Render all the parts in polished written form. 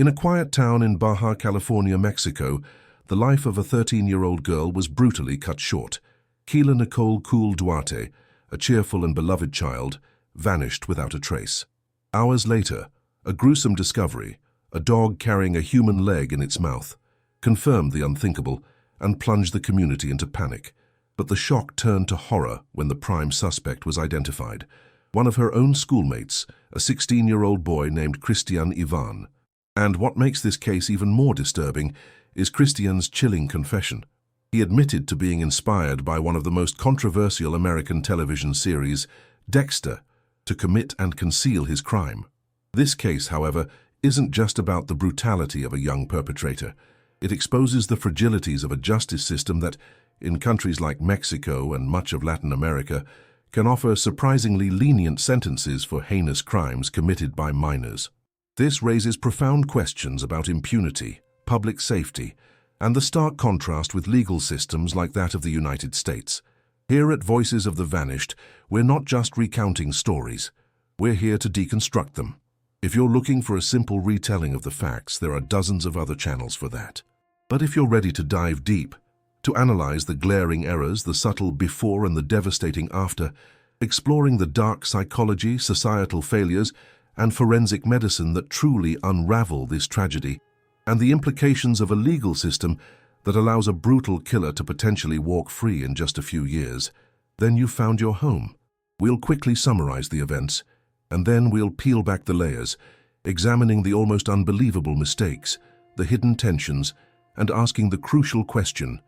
In a quiet town in Baja California, Mexico, the life of a 13-year-old girl was brutally cut short. Keila Nicole Coole Duarte, a cheerful and beloved child, vanished without a trace. Hours later, a gruesome discovery, a dog carrying a human leg in its mouth, confirmed the unthinkable and plunged the community into panic. But the shock turned to horror when the prime suspect was identified, one of her own schoolmates, a 16-year-old boy named Cristian Iván. And what makes this case even more disturbing is Cristian's chilling confession. He admitted to being inspired by one of the most controversial American television series, Dexter, to commit and conceal his crime. This case, however, isn't just about the brutality of a young perpetrator. It exposes the fragilities of a justice system that, in countries like Mexico and much of Latin America, can offer surprisingly lenient sentences for heinous crimes committed by minors. This raises profound questions about impunity, public safety, and the stark contrast with legal systems like that of the United States. Here at Voices of the Vanished, we're not just recounting stories. We're here to deconstruct them. If you're looking for a simple retelling of the facts, there are dozens of other channels for that. But if you're ready to dive deep, to analyze the glaring errors, the subtle before and the devastating after, exploring the dark psychology, societal failures, and forensic medicine that truly unravel this tragedy, and the implications of a legal system that allows a brutal killer to potentially walk free in just a few years, then you've found your home. We'll quickly summarize the events, and then we'll peel back the layers, examining the almost unbelievable mistakes, the hidden tensions, and asking the crucial question,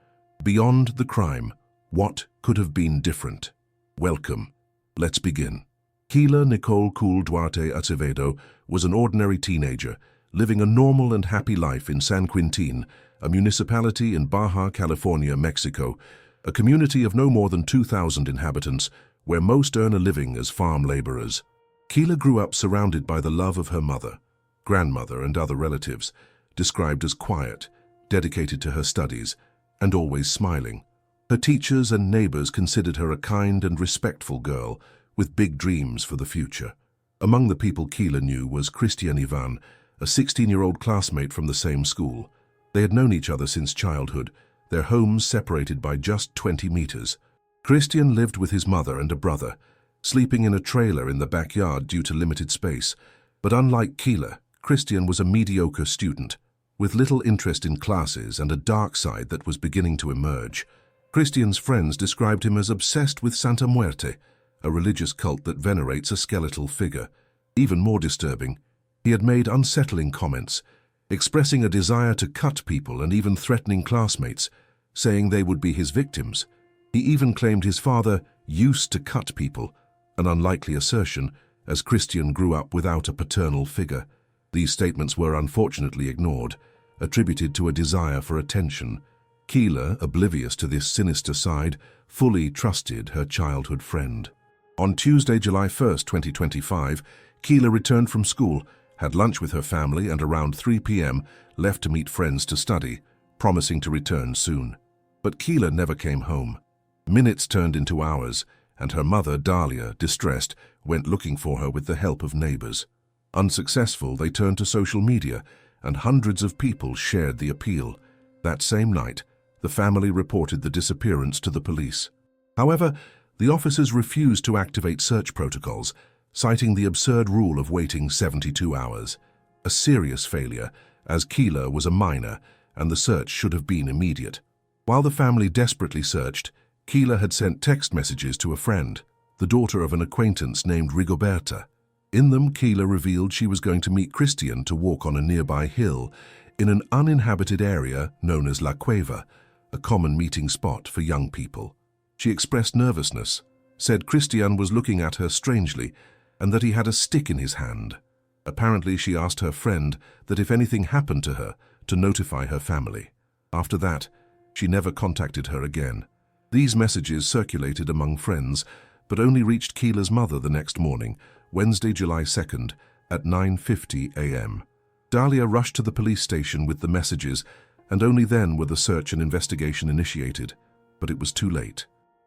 beyond the crime, what could have been different? Welcome. Let's begin. Keila Nicole Coole Duarte Acevedo was an ordinary teenager, living a normal and happy life in San Quintin, a municipality in Baja California, Mexico, a community of no more than 2,000 inhabitants, where most earn a living as farm laborers. Keila grew up surrounded by the love of her mother, grandmother, and other relatives, described as quiet, dedicated to her studies, and always smiling. Her teachers and neighbors considered her a kind and respectful girl with big dreams for the future. Among the people Keila knew was Cristian Iván, a 16-year-old classmate from the same school. They had known each other since childhood, their homes separated by just 20 meters. Cristian lived with his mother and a brother, sleeping in a trailer in the backyard due to limited space. But unlike Keila, Cristian was a mediocre student, with little interest in classes and a dark side that was beginning to emerge. Cristian's friends described him as obsessed with Santa Muerte, a religious cult that venerates a skeletal figure. Even more disturbing, he had made unsettling comments, expressing a desire to cut people and even threatening classmates, saying they would be his victims. He even claimed his father used to cut people, an unlikely assertion, as Cristian grew up without a paternal figure. These statements were unfortunately ignored, attributed to a desire for attention. Keila, oblivious to this sinister side, fully trusted her childhood friend. On Tuesday, July 1st, 2025, Keila returned from school, had lunch with her family, and around 3 p.m. left to meet friends to study, promising to return soon. But Keila never came home. Minutes turned into hours, and her mother, Dahlia, distressed, went looking for her with the help of neighbors. Unsuccessful, they turned to social media, and hundreds of people shared the appeal. That same night, the family reported the disappearance to the police. However, the officers refused to activate search protocols, citing the absurd rule of waiting 72 hours. A serious failure, as Keila was a minor, and the search should have been immediate. While the family desperately searched, Keila had sent text messages to a friend, the daughter of an acquaintance named Rigoberta. In them, Keila revealed she was going to meet Cristian to walk on a nearby hill in an uninhabited area known as La Cueva, a common meeting spot for young people. She expressed nervousness, said Cristian was looking at her strangely, and that he had a stick in his hand. Apparently, she asked her friend that if anything happened to her, to notify her family. After that, she never contacted her again. These messages circulated among friends, but only reached Keila's mother the next morning, Wednesday, July 2nd, at 9:50 a.m. Dahlia rushed to the police station with the messages, and only then were the search and investigation initiated. But it was too late.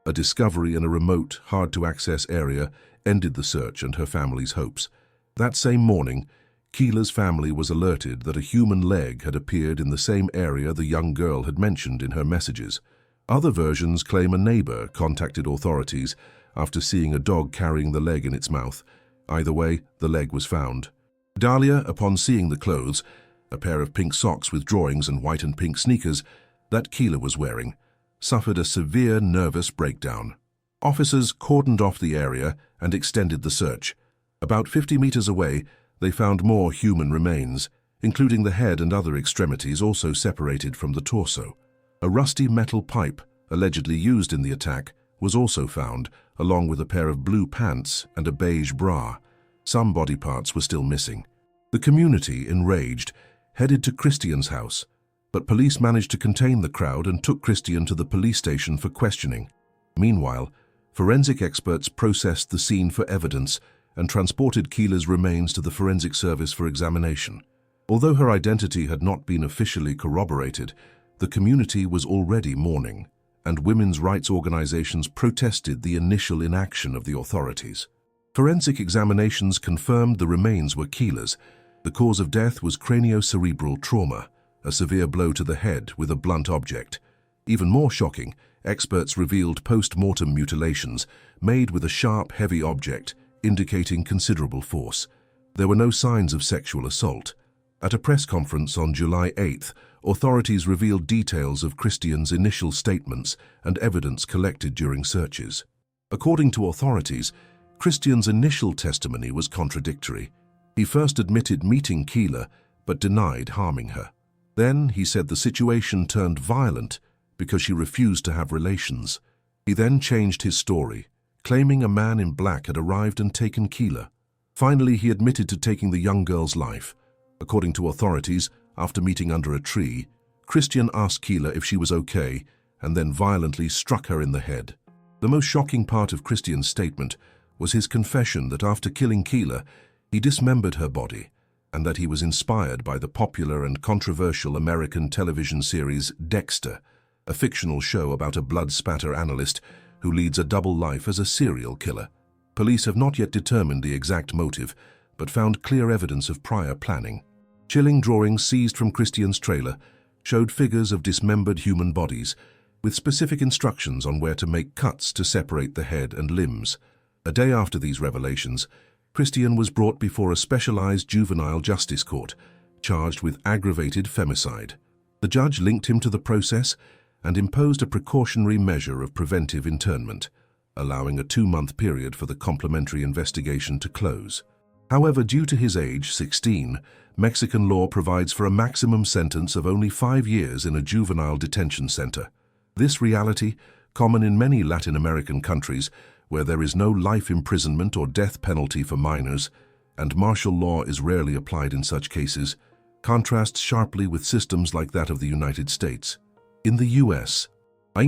A discovery in a remote, hard-to-access area ended the search and her family's hopes. That same morning, Keila's family was alerted that a human leg had appeared in the same area the young girl had mentioned in her messages. Other versions claim a neighbor contacted authorities after seeing a dog carrying the leg in its mouth. Either way, the leg was found. Dahlia, upon seeing the clothes, a pair of pink socks with drawings and white and pink sneakers that Keila was wearing, suffered a severe nervous breakdown. Officers cordoned off the area and extended the search. About 50 meters away, they found more human remains, including the head and other extremities also separated from the torso. A rusty metal pipe, allegedly used in the attack, was also found, along with a pair of blue pants and a beige bra. Some body parts were still missing. The community, enraged, headed to Cristian's house, but police managed to contain the crowd and took Cristian to the police station for questioning. Meanwhile, forensic experts processed the scene for evidence and transported Keila's remains to the forensic service for examination. Although her identity had not been officially corroborated, the community was already mourning, and women's rights organizations protested the initial inaction of the authorities. Forensic examinations confirmed the remains were Keila's. The cause of death was craniocerebral trauma, a severe blow to the head with a blunt object. Even more shocking, experts revealed post-mortem mutilations made with a sharp, heavy object, indicating considerable force. There were no signs of sexual assault. At a press conference on July 8th, authorities revealed details of Cristian's initial statements and evidence collected during searches. According to authorities, Cristian's initial testimony was contradictory. He first admitted meeting Keila, but denied harming her. Then he said the situation turned violent because she refused to have relations. He then changed his story, claiming a man in black had arrived and taken Keila. Finally, he admitted to taking the young girl's life. According to authorities, after meeting under a tree, Cristian asked Keila if she was okay and then violently struck her in the head. The most shocking part of Cristian's statement was his confession that after killing Keila, he dismembered her body and that he was inspired by the popular and controversial American television series Dexter, a fictional show about a blood spatter analyst who leads a double life as a serial killer. Police have not yet determined the exact motive, but found clear evidence of prior planning. Chilling drawings seized from Cristian's trailer showed figures of dismembered human bodies, with specific instructions on where to make cuts to separate the head and limbs. A day after these revelations, Cristian was brought before a specialized juvenile justice court, charged with aggravated femicide. The judge linked him to the process and imposed a precautionary measure of preventive internment, allowing a 2-month period for the complementary investigation to close. However, due to his age, 16, Mexican law provides for a maximum sentence of only 5 years in a juvenile detention center. This reality, common in many Latin American countries where there is no life imprisonment or death penalty for minors, and martial law is rarely applied in such cases, contrasts sharply with systems like that of the United States. In the US,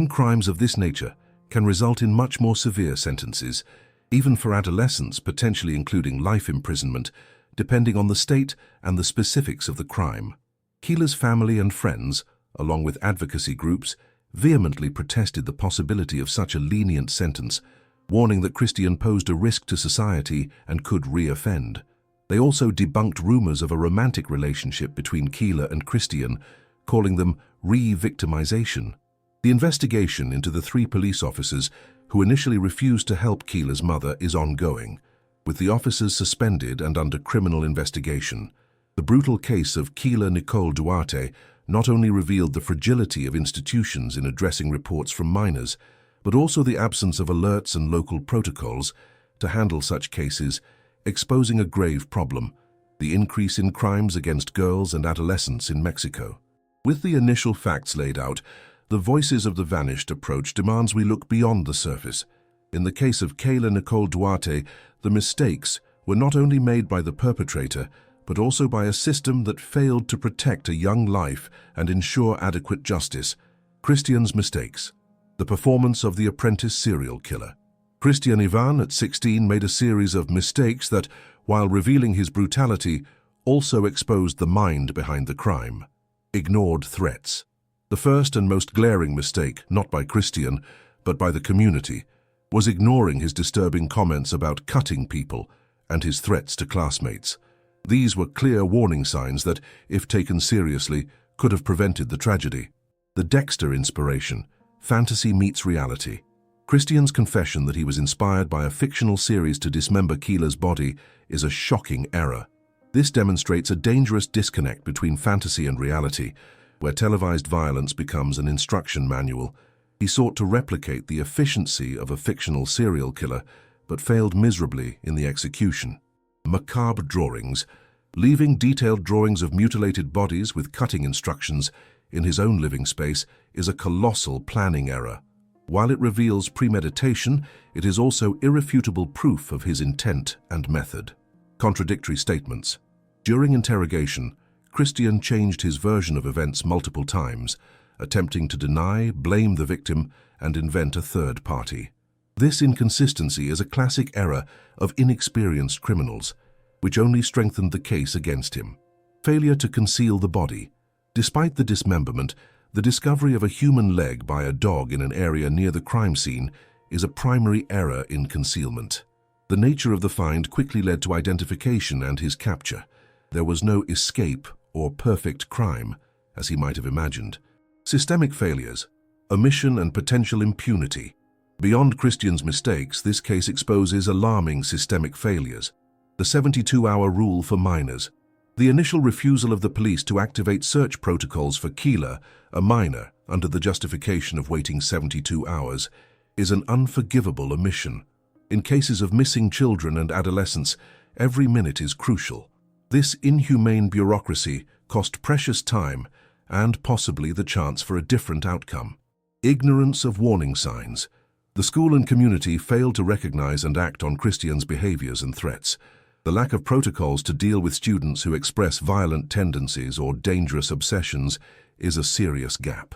crimes of this nature can result in much more severe sentences, even for adolescents, potentially including life imprisonment, depending on the state and the specifics of the crime. Keila's family and friends, along with advocacy groups, vehemently protested the possibility of such a lenient sentence, warning that Cristian posed a risk to society and could re-offend. They also debunked rumors of a romantic relationship between Keila and Cristian, calling them re-victimization. The investigation into the 3 police officers who initially refused to help Keila's mother is ongoing, with the officers suspended and under criminal investigation. The brutal case of Keila Nicole Duarte not only revealed the fragility of institutions in addressing reports from minors, but also the absence of alerts and local protocols to handle such cases, exposing a grave problem: the increase in crimes against girls and adolescents in Mexico. With the initial facts laid out, the Voices of the Vanished approach demands we look beyond the surface. In the case of Keila Nicole Duarte, the mistakes were not only made by the perpetrator, but also by a system that failed to protect a young life and ensure adequate justice. Cristian's mistakes. The performance of the Apprentice serial killer. Cristian Iván, at 16, made a series of mistakes that, while revealing his brutality, also exposed the mind behind the crime. Ignored threats. The first and most glaring mistake, not by Cristian, but by the community, was ignoring his disturbing comments about cutting people and his threats to classmates. These were clear warning signs that, if taken seriously, could have prevented the tragedy. The Dexter inspiration, fantasy meets reality. Cristian's confession that he was inspired by a fictional series to dismember Keila's body is a shocking error. This demonstrates a dangerous disconnect between fantasy and reality, where televised violence becomes an instruction manual. He sought to replicate the efficiency of a fictional serial killer, but failed miserably in the execution. Macabre drawings, leaving detailed drawings of mutilated bodies with cutting instructions in his own living space, is a colossal planning error. While it reveals premeditation, it is also irrefutable proof of his intent and method. Contradictory statements. During interrogation, Cristian changed his version of events multiple times, attempting to deny, blame the victim, and invent a third party. This inconsistency is a classic error of inexperienced criminals, which only strengthened the case against him. Failure to conceal the body. Despite the dismemberment, the discovery of a human leg by a dog in an area near the crime scene is a primary error in concealment. The nature of the find quickly led to identification and his capture. There was no escape or perfect crime, as he might have imagined. Systemic failures, omission and potential impunity. Beyond Cristian's mistakes, this case exposes alarming systemic failures. The 72-hour rule for minors. The initial refusal of the police to activate search protocols for Keila, a minor, under the justification of waiting 72 hours, is an unforgivable omission. In cases of missing children and adolescents, every minute is crucial. This inhumane bureaucracy cost precious time and possibly the chance for a different outcome. Ignorance of warning signs. The school and community failed to recognize and act on Cristian's behaviors and threats. The lack of protocols to deal with students who express violent tendencies or dangerous obsessions is a serious gap.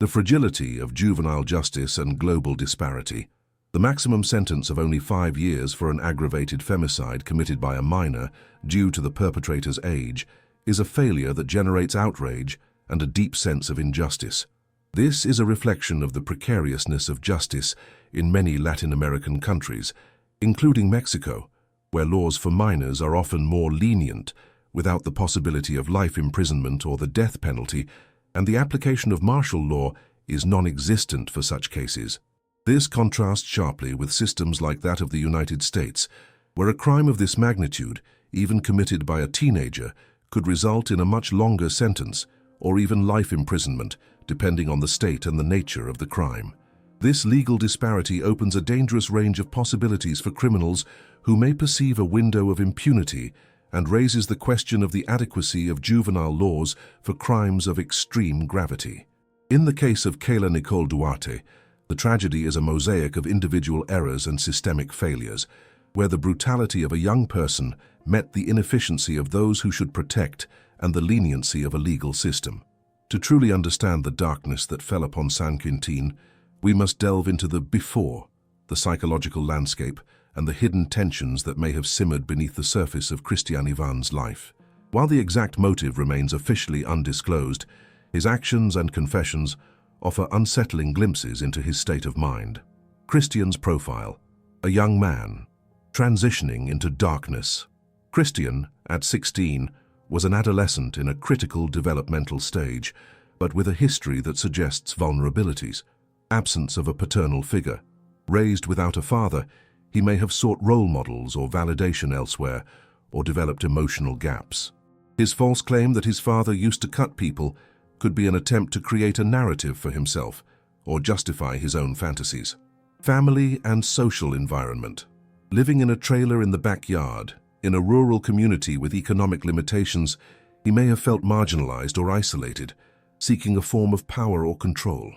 The fragility of juvenile justice and global disparity. The maximum sentence of only 5 years for an aggravated femicide committed by a minor due to the perpetrator's age is a failure that generates outrage and a deep sense of injustice. This is a reflection of the precariousness of justice in many Latin American countries, including Mexico, where laws for minors are often more lenient, without the possibility of life imprisonment or the death penalty, and the application of martial law is non-existent for such cases. This contrasts sharply with systems like that of the United States, where a crime of this magnitude, even committed by a teenager, could result in a much longer sentence, or even life imprisonment, depending on the state and the nature of the crime. This legal disparity opens a dangerous range of possibilities for criminals who may perceive a window of impunity and raises the question of the adequacy of juvenile laws for crimes of extreme gravity. In the case of Keila Nicole Duarte, the tragedy is a mosaic of individual errors and systemic failures, where the brutality of a young person met the inefficiency of those who should protect and the leniency of a legal system. To truly understand the darkness that fell upon San Quintin, we must delve into the before, the psychological landscape, and the hidden tensions that may have simmered beneath the surface of Cristian Iván's life. While the exact motive remains officially undisclosed, his actions and confessions offer unsettling glimpses into his state of mind. Cristian's profile: a young man, transitioning into darkness. Cristian, at 16, was an adolescent in a critical developmental stage, but with a history that suggests vulnerabilities. Absence of a paternal figure. Raised without a father, he may have sought role models or validation elsewhere, or developed emotional gaps. His false claim that his father used to cut people could be an attempt to create a narrative for himself, or justify his own fantasies. Family and social environment. Living in a trailer in the backyard, in a rural community with economic limitations, he may have felt marginalized or isolated, seeking a form of power or control.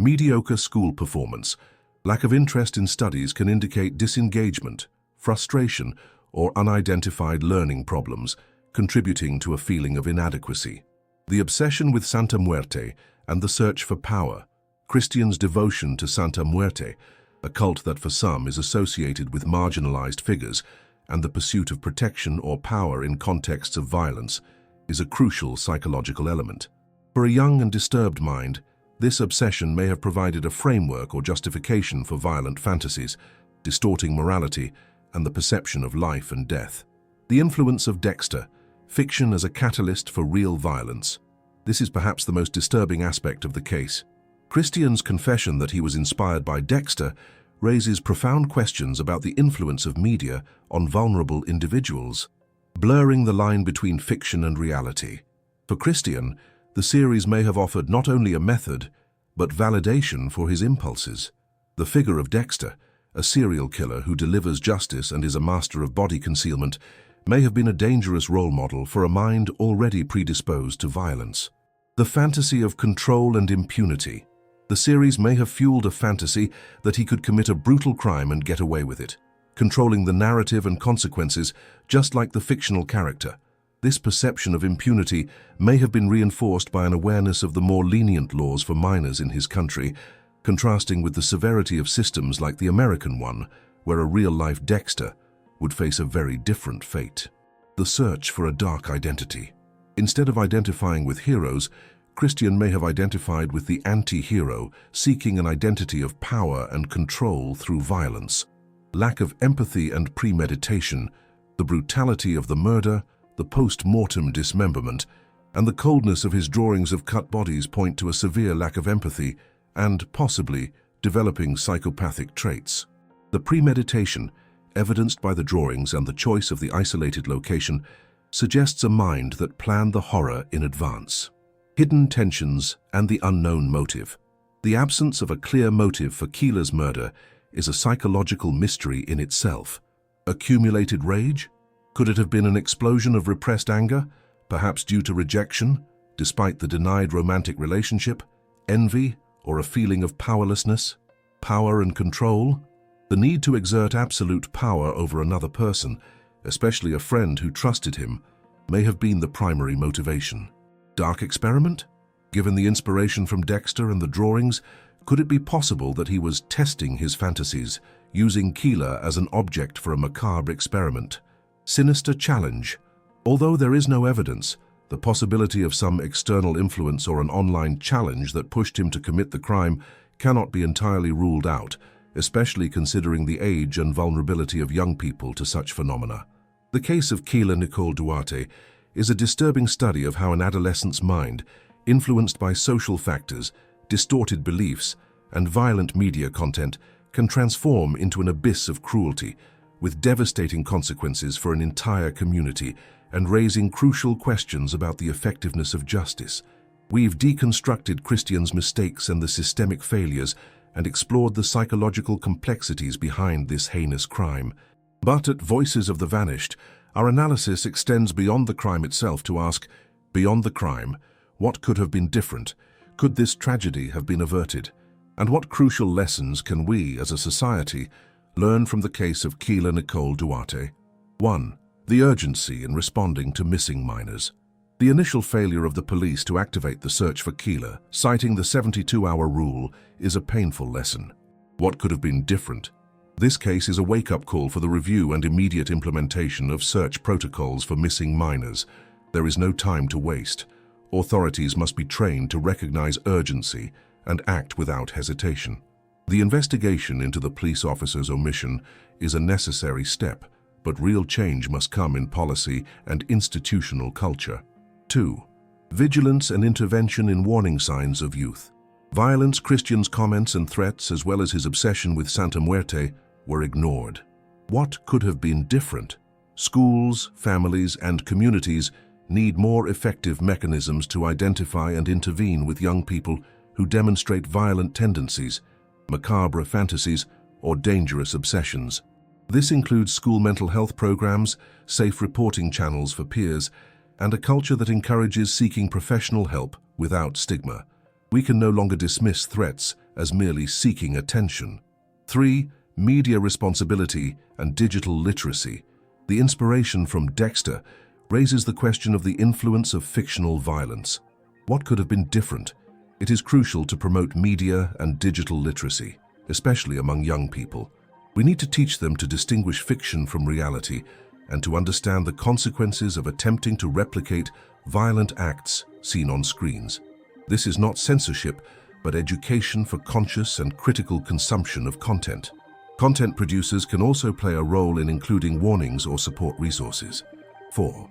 Mediocre school performance. Lack of interest in studies can indicate disengagement, frustration, or unidentified learning problems, contributing to a feeling of inadequacy. The obsession with Santa Muerte and the search for power. Cristian's devotion to Santa Muerte, a cult that for some is associated with marginalized figures, and the pursuit of protection or power in contexts of violence, is a crucial psychological element. For a young and disturbed mind, this obsession may have provided a framework or justification for violent fantasies, distorting morality and the perception of life and death. The influence of Dexter, fiction as a catalyst for real violence. This is perhaps the most disturbing aspect of the case. Cristian's confession that he was inspired by Dexter raises profound questions about the influence of media on vulnerable individuals, blurring the line between fiction and reality. For Cristian, the series may have offered not only a method, but validation for his impulses. The figure of Dexter, a serial killer who delivers justice and is a master of body concealment, may have been a dangerous role model for a mind already predisposed to violence. The fantasy of control and impunity. The series may have fueled a fantasy that he could commit a brutal crime and get away with it, controlling the narrative and consequences just like the fictional character. This perception of impunity may have been reinforced by an awareness of the more lenient laws for minors in his country, contrasting with the severity of systems like the American one, where a real-life Dexter would face a very different fate. The search for a dark identity. Instead of identifying with heroes, Cristian may have identified with the anti-hero, seeking an identity of power and control through violence. Lack of empathy and premeditation, the brutality of the murder, the post-mortem dismemberment, and the coldness of his drawings of cut bodies point to a severe lack of empathy and, possibly, developing psychopathic traits. The premeditation, evidenced by the drawings and the choice of the isolated location, suggests a mind that planned the horror in advance. Hidden tensions and the unknown motive. The absence of a clear motive for Keila's murder is a psychological mystery in itself. Accumulated rage? Could it have been an explosion of repressed anger, perhaps due to rejection, despite the denied romantic relationship, envy, or a feeling of powerlessness? Power and control? The need to exert absolute power over another person, especially a friend who trusted him, may have been the primary motivation. Dark experiment? Given the inspiration from Dexter and the drawings, could it be possible that he was testing his fantasies, using Keila as an object for a macabre experiment? Sinister challenge. Although there is no evidence, the possibility of some external influence or an online challenge that pushed him to commit the crime cannot be entirely ruled out, especially considering the age and vulnerability of young people to such phenomena. The case of Keila Nicole Duarte is a disturbing study of how an adolescent's mind, influenced by social factors, distorted beliefs, and violent media content, can transform into an abyss of cruelty, with devastating consequences for an entire community and raising crucial questions about the effectiveness of justice. We've deconstructed Cristian's mistakes and the systemic failures and explored the psychological complexities behind this heinous crime. But at Voices of the Vanished, our analysis extends beyond the crime itself to ask, beyond the crime, what could have been different? Could this tragedy have been averted? And what crucial lessons can we, as a society, learn from the case of Keila Nicole Duarte? 1. The urgency in responding to missing minors. The initial failure of the police to activate the search for Keila, citing the 72-hour rule, is a painful lesson. What could have been different? This case is a wake-up call for the review and immediate implementation of search protocols for missing minors. There is no time to waste. Authorities must be trained to recognize urgency and act without hesitation. The investigation into the police officer's omission is a necessary step, but real change must come in policy and institutional culture. 2. Vigilance and intervention in warning signs of youth. Violence, Cristian's comments and threats, as well as his obsession with Santa Muerte, were ignored. What could have been different? Schools, families, and communities need more effective mechanisms to identify and intervene with young people who demonstrate violent tendencies, macabre fantasies, or dangerous obsessions. This includes school mental health programs, safe reporting channels for peers, and a culture that encourages seeking professional help without stigma. We can no longer dismiss threats as merely seeking attention. 3. Media responsibility and digital literacy. The inspiration from Dexter raises the question of the influence of fictional violence. What could have been different? It is crucial to promote media and digital literacy, especially among young people. We need to teach them to distinguish fiction from reality and to understand the consequences of attempting to replicate violent acts seen on screens. This is not censorship, but education for conscious and critical consumption of content. Content producers can also play a role in including warnings or support resources. 4.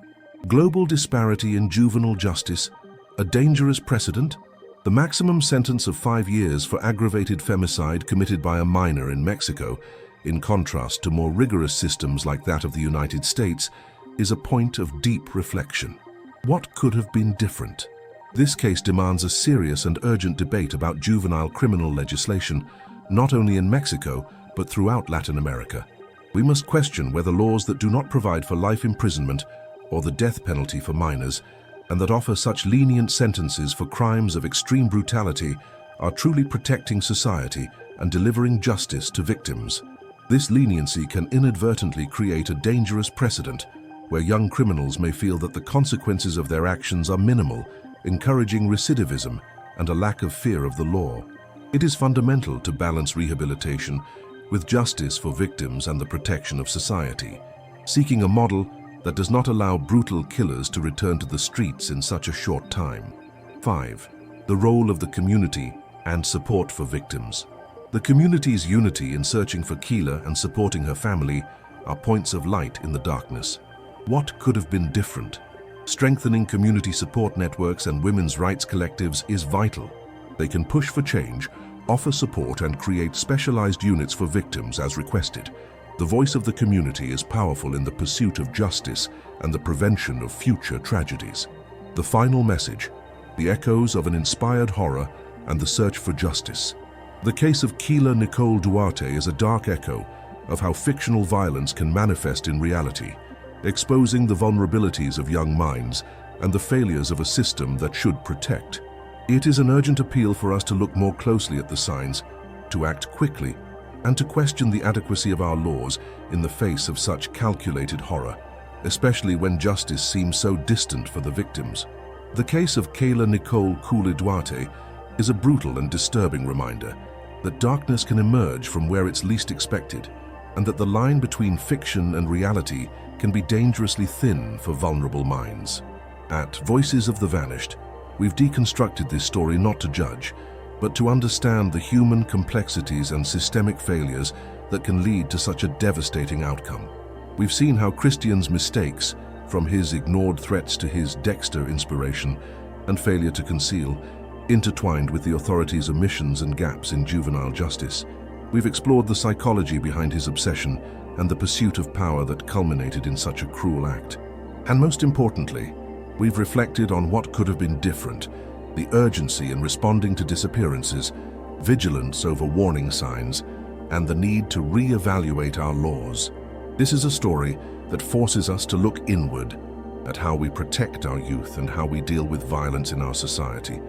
Global disparity in juvenile justice, a dangerous precedent. The maximum sentence of 5 years for aggravated femicide committed by a minor in Mexico, in contrast to more rigorous systems like that of the United States, is a point of deep reflection. What could have been different? This case demands a serious and urgent debate about juvenile criminal legislation, not only in Mexico, but throughout Latin America. We must question whether laws that do not provide for life imprisonment or the death penalty for minors, and that offer such lenient sentences for crimes of extreme brutality, are truly protecting society and delivering justice to victims. This leniency can inadvertently create a dangerous precedent where young criminals may feel that the consequences of their actions are minimal, encouraging recidivism and a lack of fear of the law. It is fundamental to balance rehabilitation with justice for victims and the protection of society, seeking a model that does not allow brutal killers to return to the streets in such a short time. 5. The role of the community and support for victims. The community's unity in searching for Keila and supporting her family are points of light in the darkness. What could have been different? Strengthening community support networks and women's rights collectives is vital. They can push for change, offer support, and create specialized units for victims as requested. The voice of the community is powerful in the pursuit of justice and the prevention of future tragedies. The final message: the echoes of an inspired horror and the search for justice. The case of Keila Nicole Duarte is a dark echo of how fictional violence can manifest in reality, exposing the vulnerabilities of young minds and the failures of a system that should protect. It is an urgent appeal for us to look more closely at the signs, to act quickly, and to question the adequacy of our laws in the face of such calculated horror, especially when justice seems so distant for the victims. The case of Keila Nicole Coole Duarte is a brutal and disturbing reminder that darkness can emerge from where it's least expected, and that the line between fiction and reality can be dangerously thin for vulnerable minds. At Voices of the Vanished, we've deconstructed this story not to judge, but to understand the human complexities and systemic failures that can lead to such a devastating outcome. We've seen how Cristian's mistakes, from his ignored threats to his Dexter inspiration and failure to conceal, intertwined with the authorities' omissions and gaps in juvenile justice. We've explored the psychology behind his obsession and the pursuit of power that culminated in such a cruel act. And most importantly, we've reflected on what could have been different: the urgency in responding to disappearances, vigilance over warning signs, and the need to re-evaluate our laws. This is a story that forces us to look inward at how we protect our youth and how we deal with violence in our society.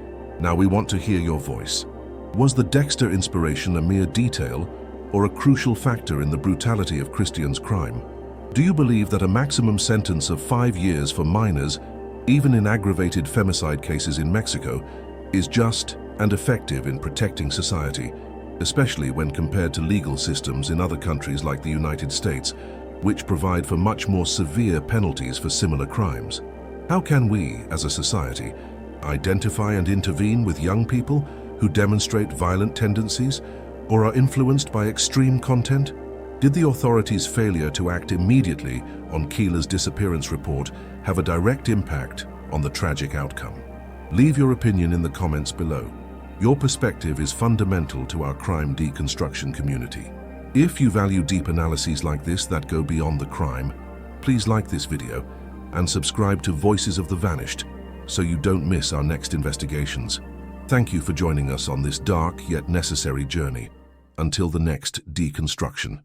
Now we want to hear your voice. Was the Dexter inspiration a mere detail or a crucial factor in the brutality of Cristian's crime? Do you believe that a maximum sentence of 5 years for minors, even in aggravated femicide cases in Mexico, is just and effective in protecting society, especially when compared to legal systems in other countries like the United States, which provide for much more severe penalties for similar crimes? How can we, as a society, identify and intervene with young people who demonstrate violent tendencies or are influenced by extreme content? Did the authorities' failure to act immediately on Keila's disappearance report have a direct impact on the tragic outcome? Leave your opinion in the comments below. Your perspective is fundamental to our crime deconstruction community. If you value deep analyses like this that go beyond the crime, please like this video and subscribe to Voices of the Vanished so you don't miss our next investigations. Thank you for joining us on this dark yet necessary journey. Until the next deconstruction.